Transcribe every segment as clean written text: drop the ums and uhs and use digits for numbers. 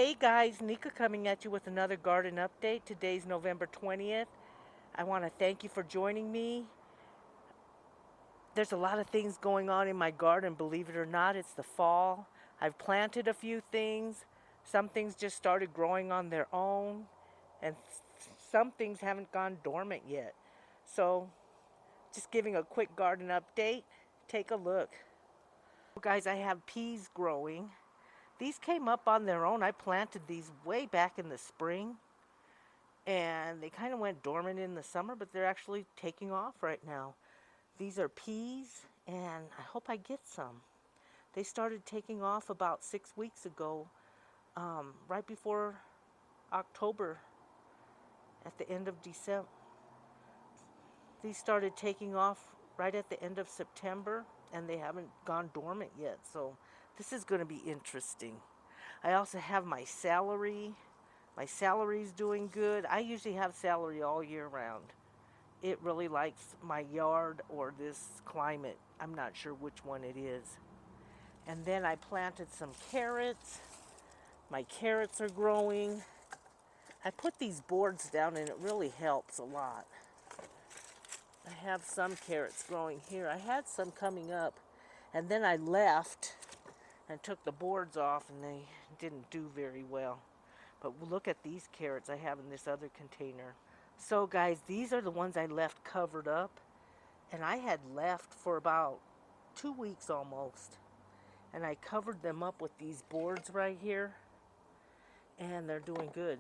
Hey guys, Nika coming at you with another garden update. Today's November 20th. I want to thank you for joining me. There's a lot of things going on in my garden, believe it or not. It's the fall. I've planted a few things. Some things just started growing on their own, and some things haven't gone dormant yet. So, just giving a quick garden update. Take a look. Guys, I have peas growing. These came up on their own. I planted these way back in the spring, and they kind of went dormant in the summer, but they're actually taking off right now. These are peas, and I hope I get some. They started taking off about 6 weeks ago, right before October, at the end of December. These started taking off right at the end of September, and they haven't gone dormant yet, so this is going to be interesting. I also have my celery. My celery's doing good. I usually have celery all year round. It really likes my yard or this climate. I'm not sure which one it is. And then I planted some carrots. My carrots are growing. I put these boards down and it really helps a lot. I have some carrots growing here. I had some coming up, and then I left and took the boards off, and they didn't do very well. But look at these carrots I have in this other container. So guys, these are the ones I left covered up, and I had left for about 2 weeks almost, and I covered them up with these boards right here, and they're doing good.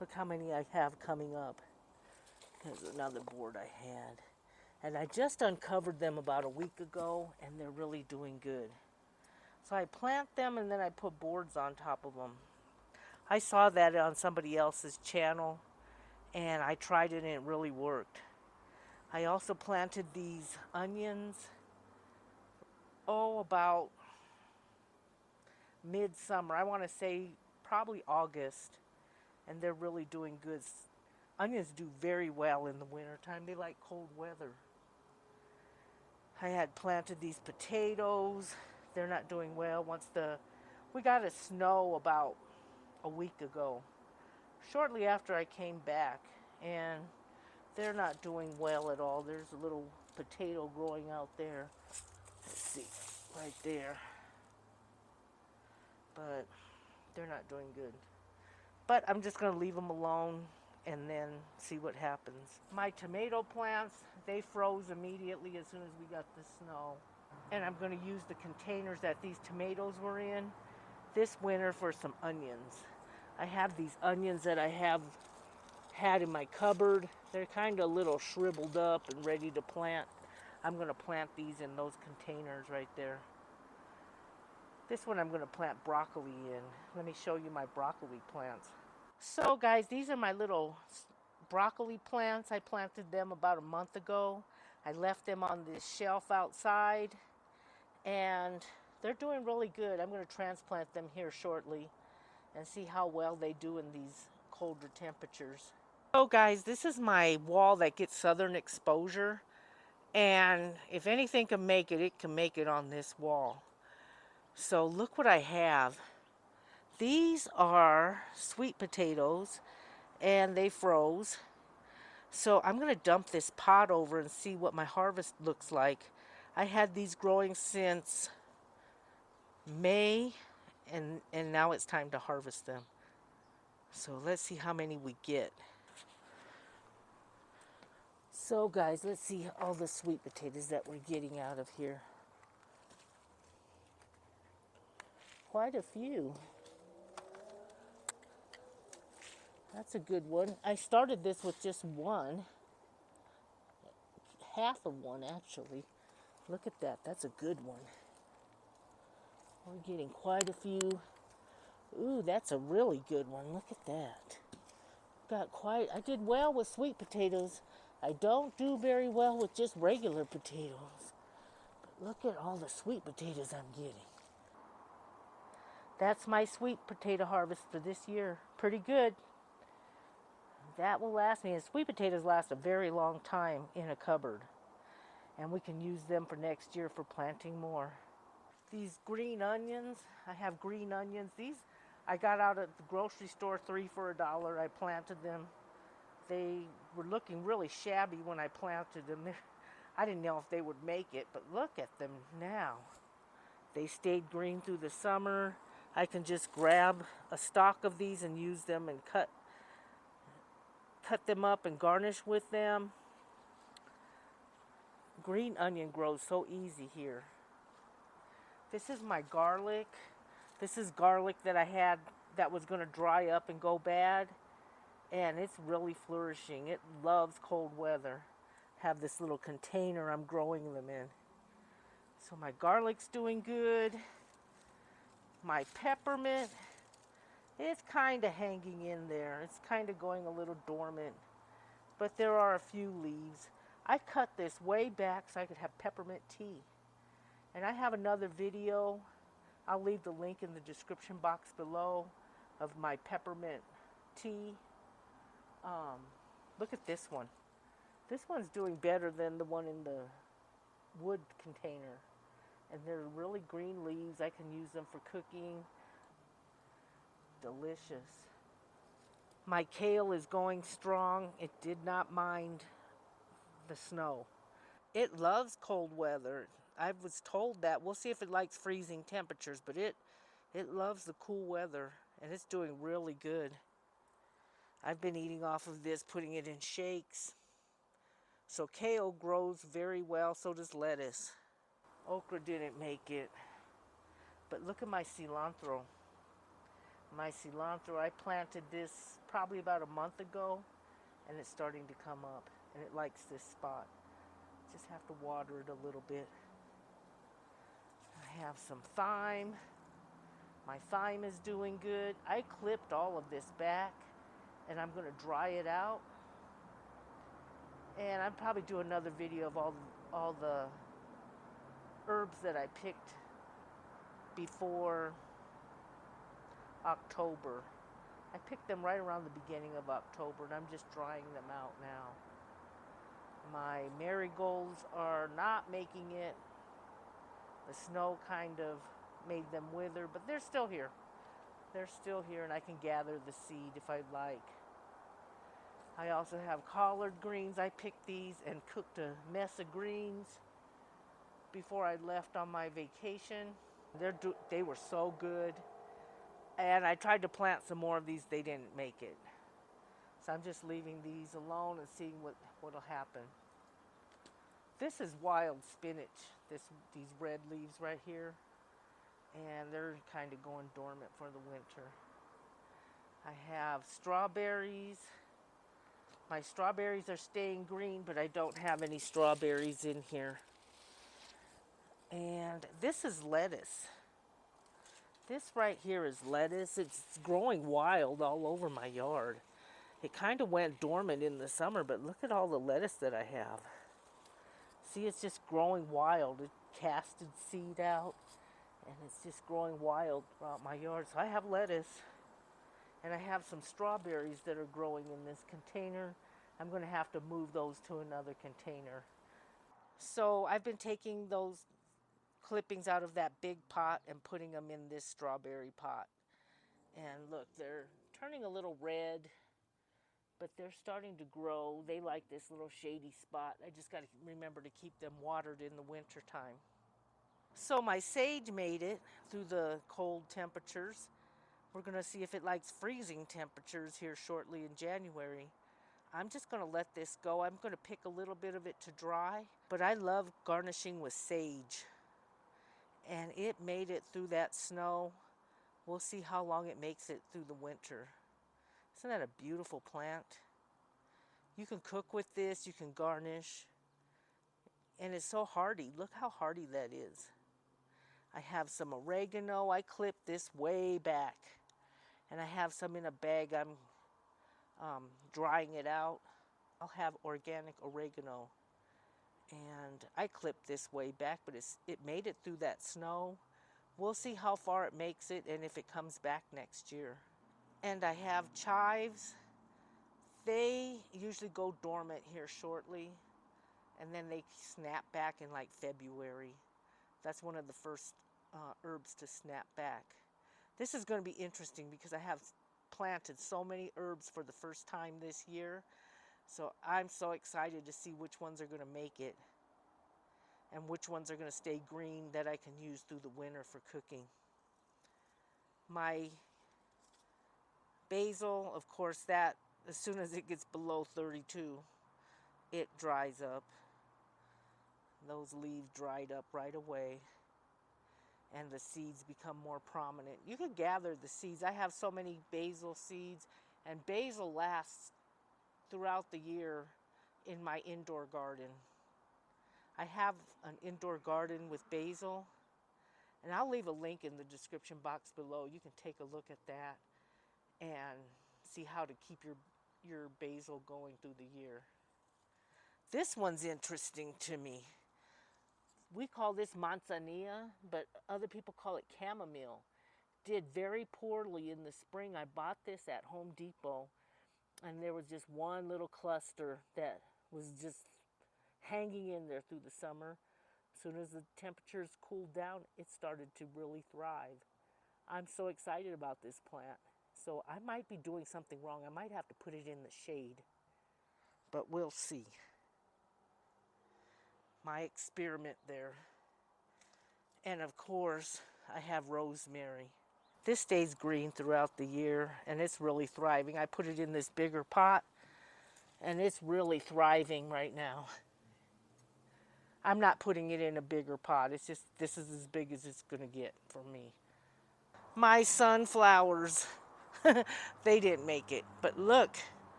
Look how many I have coming up. There's another board I had, and I just uncovered them about a week ago, and they're really doing good. So I plant them and then I put boards on top of them. I saw that on somebody else's channel, and I tried it and it really worked. I also planted these onions, about midsummer. I want to say probably August, and they're really doing good. Onions do very well in the wintertime. They like cold weather. I had planted these potatoes. They're not doing well. We got a snow about a week ago, shortly after I came back, and they're not doing well at all. There's a little potato growing out there. Let's see, right there. But they're not doing good. But I'm just going to leave them alone and then see what happens. My tomato plants, they froze immediately as soon as we got the snow. And I'm going to use the containers that these tomatoes were in this winter for some onions. I have these onions that I have had in my cupboard. They're kind of a little shriveled up and ready to plant. I'm going to plant these in those containers right there. This one I'm going to plant broccoli in. Let me show you my broccoli plants. So guys, these are my little broccoli plants. I planted them about a month ago. I left them on this shelf outside, and they're doing really good. I'm going to transplant them here shortly and see how well they do in these colder temperatures. So guys, this is my wall that gets southern exposure, and if anything can make it, it can make it on this wall. So look what I have. These are sweet potatoes, and they froze. So I'm going to dump this pot over and see what my harvest looks like. I had these growing since May, and now it's time to harvest them. So let's see how many we get. So guys, let's see all the sweet potatoes that we're getting out of here. Quite a few. That's a good one. I started this with just one. Half of one, actually. Look at that. That's a good one. We're getting quite a few. Ooh, that's a really good one. Look at that. I did well with sweet potatoes. I don't do very well with just regular potatoes. But look at all the sweet potatoes I'm getting. That's my sweet potato harvest for this year. Pretty good. That will last me. And sweet potatoes last a very long time in a cupboard. And we can use them for next year for planting more. These green onions, I have green onions. These I got out at the grocery store 3 for $1. I planted them. They were looking really shabby when I planted them. I didn't know if they would make it, but look at them now. They stayed green through the summer. I can just grab a stalk of these and use them and cut them up and garnish with them. Green onion grows so easy here. This is my garlic. This is garlic that I had that was going to dry up and go bad. And it's really flourishing. It loves cold weather. Have this little container I'm growing them in. So my garlic's doing good. My peppermint, it's kind of hanging in there. It's kind of going a little dormant. But there are a few leaves. I cut this way back so I could have peppermint tea. And I have another video. I'll leave the link in the description box below of my peppermint tea. Look at this one. This one's doing better than the one in the wood container. And they're really green leaves. I can use them for cooking. Delicious. My kale is going strong. It did not mind the snow. It loves cold weather. I was told that. We'll see if it likes freezing temperatures, but it loves the cool weather, and it's doing really good. I've been eating off of this, putting it in shakes. So kale grows very well, so does lettuce. Okra didn't make it. But look at my cilantro. My cilantro, I planted this probably about a month ago, and it's starting to come up, and it likes this spot. Just have to water it a little bit. I have some thyme. My thyme is doing good. I clipped all of this back, and I'm going to dry it out. And I'll probably do another video of all the herbs that I picked before October. I picked them right around the beginning of October, and I'm just drying them out now. My marigolds are not making it. The snow kind of made them wither, but they're still here. They're still here, and I can gather the seed if I'd like. I also have collard greens. I picked these and cooked a mess of greens before I left on my vacation. They were so good. And I tried to plant some more of these. They didn't make it. So I'm just leaving these alone and seeing what'll happen. This is wild spinach, these red leaves right here. And they're kind of going dormant for the winter. I have strawberries. My strawberries are staying green, but I don't have any strawberries in here. And this is lettuce. This right here is lettuce. It's growing wild all over my yard. It kind of went dormant in the summer, but look at all the lettuce that I have. See, it's just growing wild. It casted seed out, and it's just growing wild throughout my yard. So I have lettuce, and I have some strawberries that are growing in this container. I'm going to have to move those to another container. So I've been taking those clippings out of that big pot and putting them in this strawberry pot. And look, they're turning a little red, but they're starting to grow. They like this little shady spot. I just got to remember to keep them watered in the winter time. So my sage made it through the cold temperatures. We're going to see if it likes freezing temperatures here shortly in January. I'm just going to let this go. I'm going to pick a little bit of it to dry, but I love garnishing with sage. And it made it through that snow. We'll see how long it makes it through the winter. Isn't that a beautiful plant? You can cook with this, you can garnish. And it's so hardy. Look how hardy that is. I have some oregano. I clipped this way back. And I have some in a bag. I'm drying it out. I'll have organic oregano. And I clipped this way back, but it made it through that snow. We'll see how far it makes it and if it comes back next year. And I have chives. They usually go dormant here shortly, and then they snap back in like February. That's one of the first herbs to snap back. This is going to be interesting because I have planted so many herbs for the first time this year. So I'm so excited to see which ones are going to make it and which ones are going to stay green that I can use through the winter for cooking. My basil, of course, that as soon as it gets below 32, it dries up. Those leaves dried up right away and the seeds become more prominent. You can gather the seeds. I have so many basil seeds, and basil lasts throughout the year in my indoor garden. I have an indoor garden with basil, and I'll leave a link in the description box below. You can take a look at that and see how to keep your basil going through the year. This one's interesting to me. We call this manzanilla, but other people call it chamomile. Did very poorly in the spring. I bought this at Home Depot, and there was just one little cluster that was just hanging in there through the summer. As soon as the temperatures cooled down, it started to really thrive. I'm so excited about this plant. So I might be doing something wrong. I might have to put it in the shade, but we'll see. My experiment there. And of course, I have rosemary. This stays green throughout the year, and it's really thriving. I put it in this bigger pot, and it's really thriving right now. I'm not putting it in a bigger pot. It's just, this is as big as it's going to get for me. My sunflowers, they didn't make it. But look,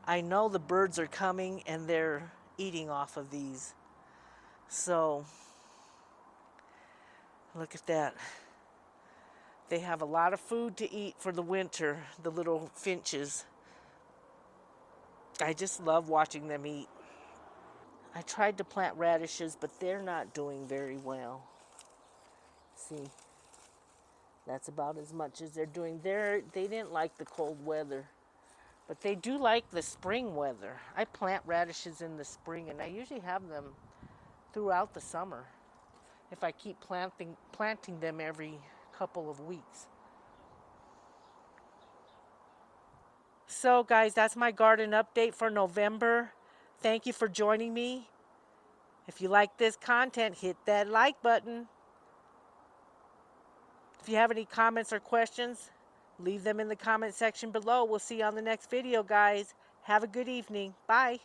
I know the birds are coming and they're eating off of these. So, look at that. They have a lot of food to eat for the winter, the little finches. I just love watching them eat. I tried to plant radishes, but they're not doing very well. See, that's about as much as they're doing. They didn't like the cold weather, but they do like the spring weather. I plant radishes in the spring, and I usually have them throughout the summer if I keep planting them every couple of weeks. So guys, that's my garden update for November. Thank you for joining me. If you like this content, hit that like button. If you have any comments or questions, leave them in the comment section below. We'll see you on the next video, guys. Have a good evening. Bye.